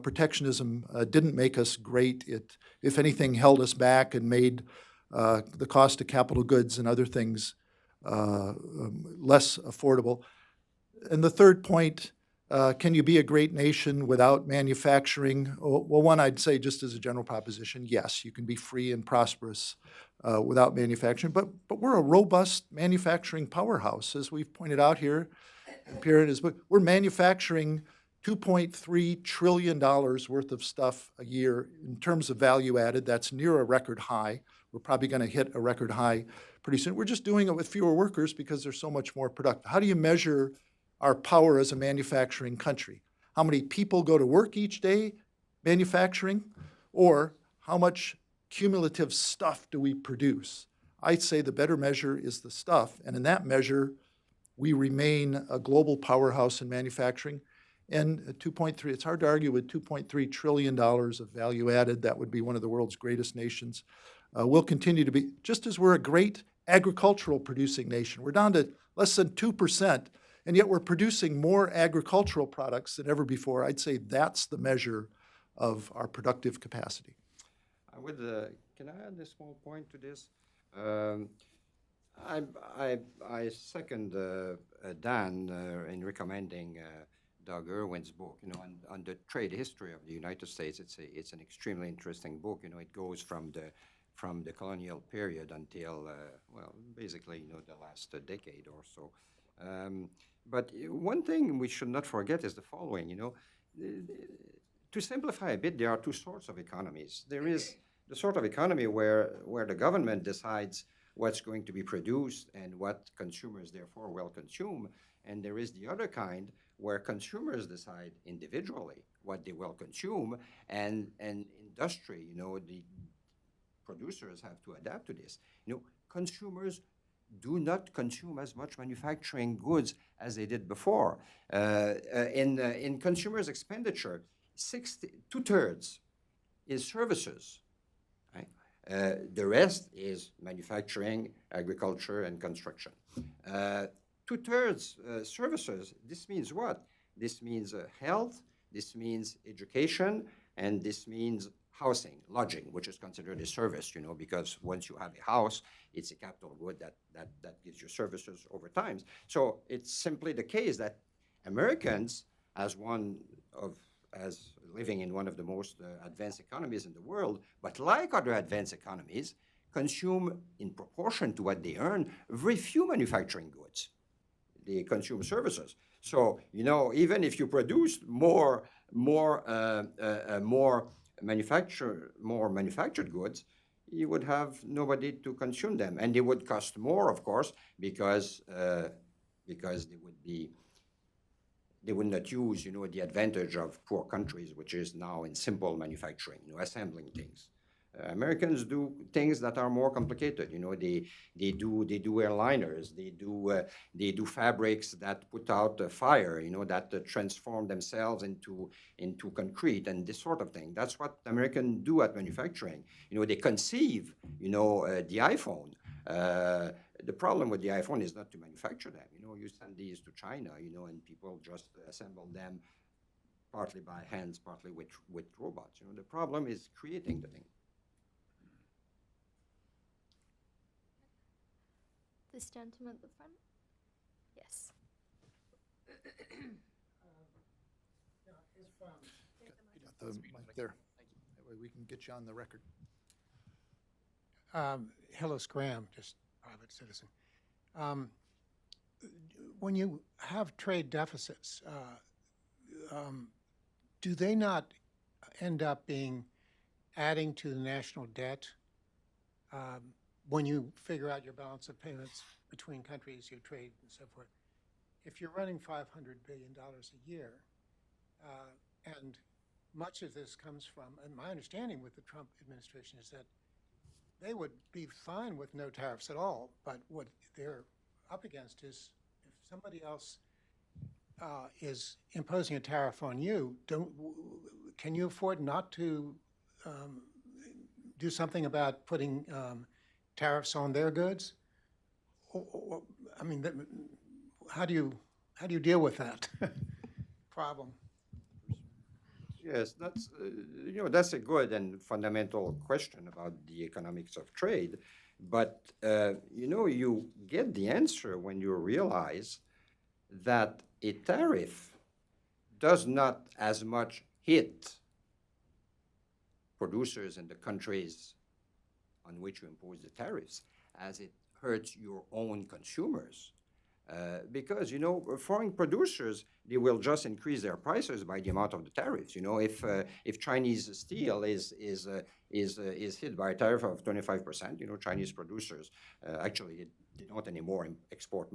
Protectionism didn't make us great. It, if anything, held us back and made the cost of capital goods and other things less affordable. And the third point, Can you be a great nation without manufacturing? Well, one, I'd say just as a general proposition, yes, you can be free and prosperous without manufacturing, but we're a robust manufacturing powerhouse, as we've pointed out here. Pierre in his book, we're manufacturing $2.3 trillion worth of stuff a year in terms of value added. That's near a record high. We're probably going to hit a record high pretty soon. We're just doing it with fewer workers because they're so much more productive. How do you measure our power as a manufacturing country? How many people go to work each day manufacturing? Or how much cumulative stuff do we produce? I'd say the better measure is the stuff. And in that measure, we remain a global powerhouse in manufacturing. And 2.3, it's hard to argue with $2.3 trillion of value added. That would be one of the world's greatest nations. We'll continue to be, just as we're a great agricultural producing nation. We're down to less than 2%, and yet we're producing more agricultural products than ever before. I'd say that's the measure of our productive capacity. Can I add a small point to this? I second Dan in recommending Doug Irwin's book, on the trade history of the United States. It's an extremely interesting book. It goes from the colonial period until basically the last decade or so. But one thing we should not forget is the following. To simplify a bit, there are two sorts of economies. There is the sort of economy where the government decides what's going to be produced and what consumers therefore will consume. And there is the other kind where consumers decide individually what they will consume, and industry, the producers have to adapt to this. Consumers do not consume as much manufacturing goods as they did before. In consumers' expenditure, 2/3 is services. Right? The rest is manufacturing, agriculture, and construction. 2/3 services. This means what? This means health, this means education, and this means housing, lodging, which is considered a service, because once you have a house, it's a capital good that gives you services over time. So it's simply the case that Americans, as living in one of the most advanced economies in the world, but like other advanced economies, consume in proportion to what they earn very few manufacturing goods. They consume services. So, even if you produce more manufactured goods, you would have nobody to consume them, and they would cost more, of course, because they would not use, the advantage of poor countries, which is now in simple manufacturing, assembling things. Americans do things that are more complicated. They do airliners. They do fabrics that put out fire. That transform themselves into concrete and this sort of thing. That's what Americans do at manufacturing. They conceive. The iPhone. The problem with the iPhone is not to manufacture them. You send these to China. And people just assemble them, partly by hands, partly with robots. The problem is creating the thing. This gentleman at the front. Yes. The mic there. That way we can get you on the record. Hello, Scram, just private citizen. When you have trade deficits, do they not end up adding to the national debt? When you figure out your balance of payments between countries, you trade and so forth, if you're running $500 billion a year, and much of this comes from, and my understanding with the Trump administration is that they would be fine with no tariffs at all, but what they're up against is if somebody else is imposing a tariff on you, can you afford not to do something about putting tariffs on their goods? How do you deal with that problem? Yes, that's a good and fundamental question about the economics of trade. But you get the answer when you realize that a tariff does not as much hit producers in the countries on which you impose the tariffs as it hurts your own consumers. Because, you know, foreign producers, they will just increase their prices by the amount of the tariffs. You know, if Chinese steel is hit by a tariff of 25%, you know, Chinese producers actually they don't anymore export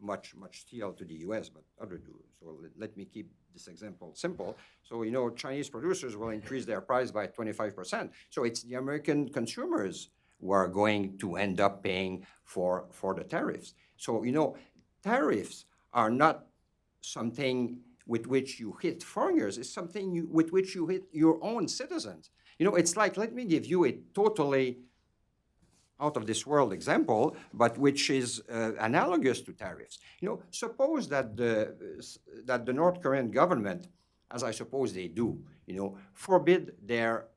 much steel to the U.S., but others do. So let me keep this example simple. So, you know, Chinese producers will increase their price by 25%. So it's the American consumers who are going to end up paying for the tariffs. So, you know, tariffs are not something with which you hit foreigners. It's something with which you hit your own citizens. You know, it's like, let me give you a totally out of this world example, but which is analogous to tariffs. You know, suppose that the North Korean government, as I suppose they do, you know, forbid their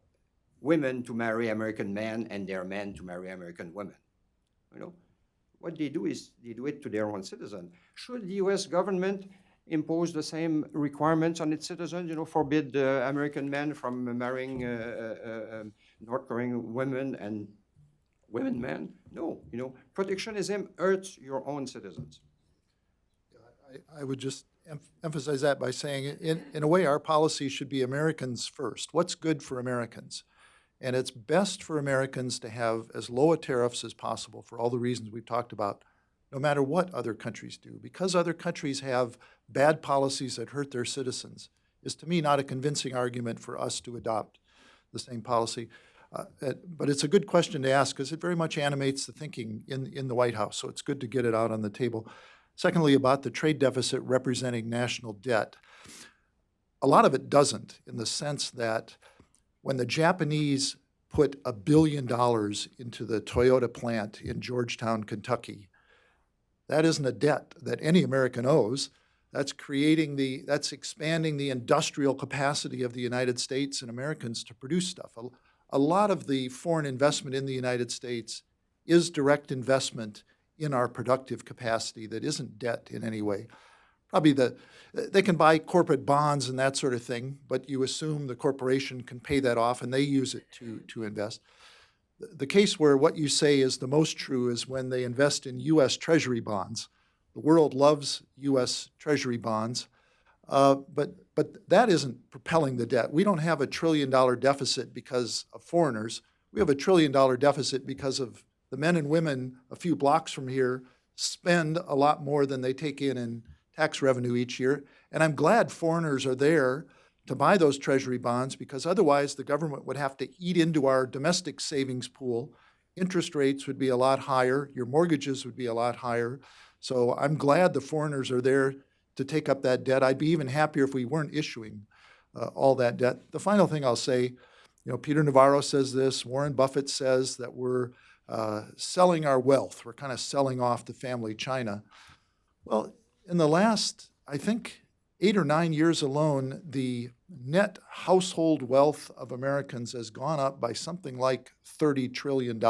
women to marry American men and their men to marry American women. You know, what they do is they do it to their own citizens. Should the U.S. government impose the same requirements on its citizens? You know, forbid American men from marrying North Korean women and women men? No. You know, protectionism hurts your own citizens. I would just emphasize that by saying, in a way, our policy should be Americans first. What's good for Americans? And it's best for Americans to have as low a tariffs as possible for all the reasons we've talked about, no matter what other countries do. Because other countries have bad policies that hurt their citizens is, to me, not a convincing argument for us to adopt the same policy. But it's a good question to ask because it very much animates the thinking in the White House, so it's good to get it out on the table. Secondly, about the trade deficit representing national debt. A lot of it doesn't, in the sense that when the Japanese put $1 billion into the Toyota plant in Georgetown, Kentucky, that isn't a debt that any American owes. That's expanding the industrial capacity of the United States and Americans to produce stuff. A lot of the foreign investment in the United States is direct investment in our productive capacity that isn't debt in any way. Probably they can buy corporate bonds and that sort of thing, but you assume the corporation can pay that off and they use it to invest. The case where what you say is the most true is when they invest in U.S. Treasury bonds. The world loves U.S. Treasury bonds, but that isn't propelling the debt. We don't have $1 trillion deficit because of foreigners. We have $1 trillion deficit because of the men and women a few blocks from here spend a lot more than they take in tax revenue each year. And I'm glad foreigners are there to buy those treasury bonds, because otherwise the government would have to eat into our domestic savings pool. Interest rates would be a lot higher. Your mortgages would be a lot higher. So I'm glad the foreigners are there to take up that debt. I'd be even happier if we weren't issuing all that debt. The final thing I'll say, you know, Peter Navarro says this, Warren Buffett says that we're selling our wealth. We're kind of selling off the family China. Well, in the last, I think, 8 or 9 years alone, the net household wealth of Americans has gone up by something like $30 trillion.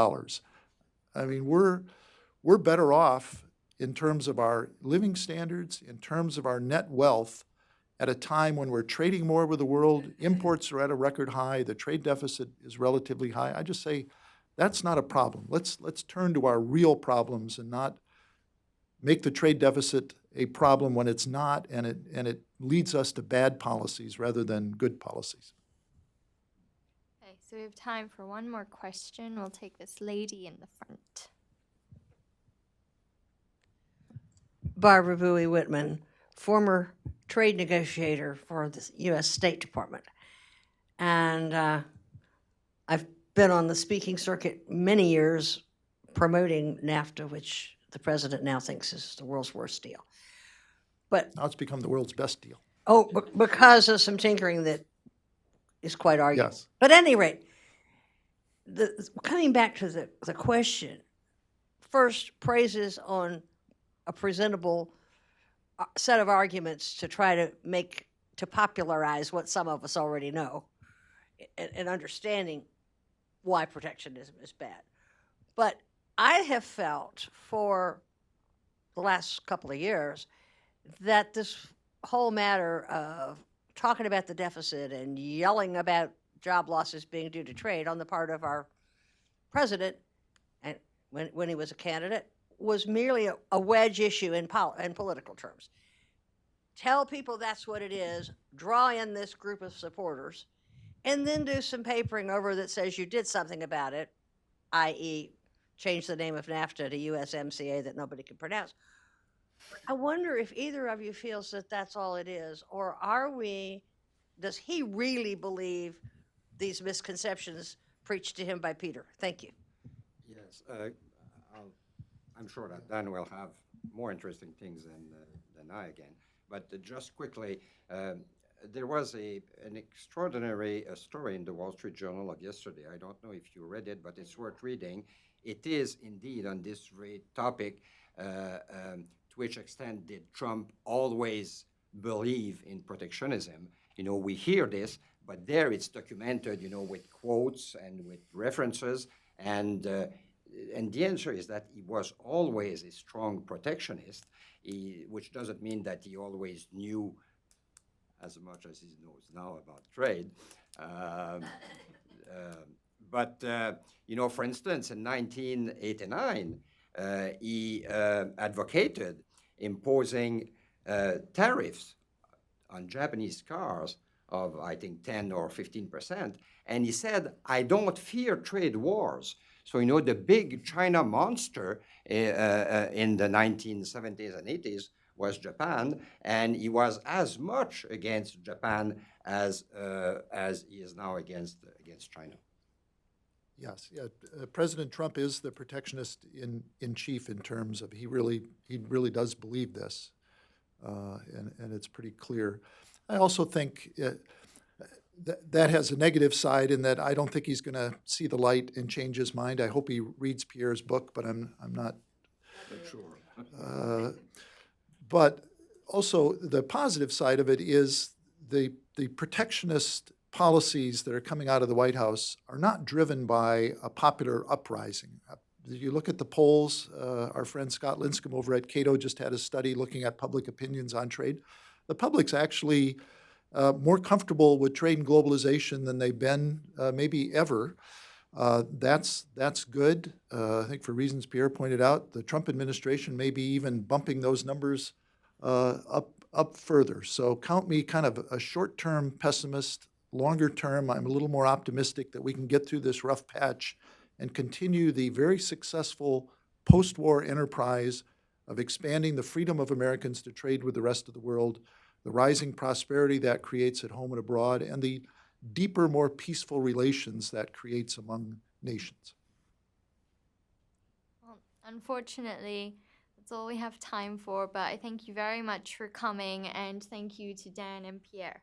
I mean, we're better off in terms of our living standards, in terms of our net wealth, at a time when we're trading more with the world. Imports are at a record high. The trade deficit is relatively high. I just say that's not a problem. Let's turn to our real problems and not make the trade deficit a problem when it's not, and it leads us to bad policies rather than good policies. Okay, so we have time for one more question. We'll take this lady in the front. Barbara Bui Whitman, former trade negotiator for the U.S. State Department. And I've been on the speaking circuit many years promoting NAFTA, which the president now thinks is the world's worst deal. But Now it's become the world's best deal. because of some tinkering that is quite arguable. Yes. But at any rate, coming back to the question, first, praises on a presentable set of arguments to try to popularize what some of us already know and understanding why protectionism is bad. But I have felt for the last couple of years that this whole matter of talking about the deficit and yelling about job losses being due to trade on the part of our president, and when he was a candidate, was merely a wedge issue in political terms. Tell people that's what it is, draw in this group of supporters, and then do some papering over that says you did something about it, i.e., change the name of NAFTA to USMCA that nobody can pronounce. I wonder if either of you feels that that's all it is, or does he really believe these misconceptions preached to him by Peter? Thank you. Yes, I'm sure that Dan will have more interesting things than I again. But just quickly, there was an extraordinary story in the Wall Street Journal of yesterday. I don't know if you read it, but it's worth reading. It is indeed on this very topic, to which extent did Trump always believe in protectionism? You know, we hear this, but there it's documented, you know, with quotes and with references. And the answer is that he was always a strong protectionist, which doesn't mean that he always knew as much as he knows now about trade. But you know, for instance, in 1989, he advocated imposing tariffs on Japanese cars of, I think, 10 or 15%. And he said, I don't fear trade wars. So, you know, the big China monster in the 1970s and 80s was Japan, and he was as much against Japan as he is now against China. Yes, yeah. President Trump is the protectionist in chief in terms of he really does believe this, and it's pretty clear. I also think that has a negative side in that I don't think he's going to see the light and change his mind. I hope he reads Pierre's book, but I'm not sure. But also the positive side of it is the protectionist policies that are coming out of the White House are not driven by a popular uprising. You look at the polls, our friend Scott Linscomb over at Cato just had a study looking at public opinions on trade. The public's actually more comfortable with trade and globalization than they've been maybe ever. That's good. I think for reasons Pierre pointed out, the Trump administration may be even bumping those numbers up further. So count me kind of a short-term pessimist. Longer term, I'm a little more optimistic that we can get through this rough patch and continue the very successful post-war enterprise of expanding the freedom of Americans to trade with the rest of the world, the rising prosperity that creates at home and abroad, and the deeper, more peaceful relations that creates among nations. Well, unfortunately, that's all we have time for, but I thank you very much for coming, and thank you to Dan and Pierre.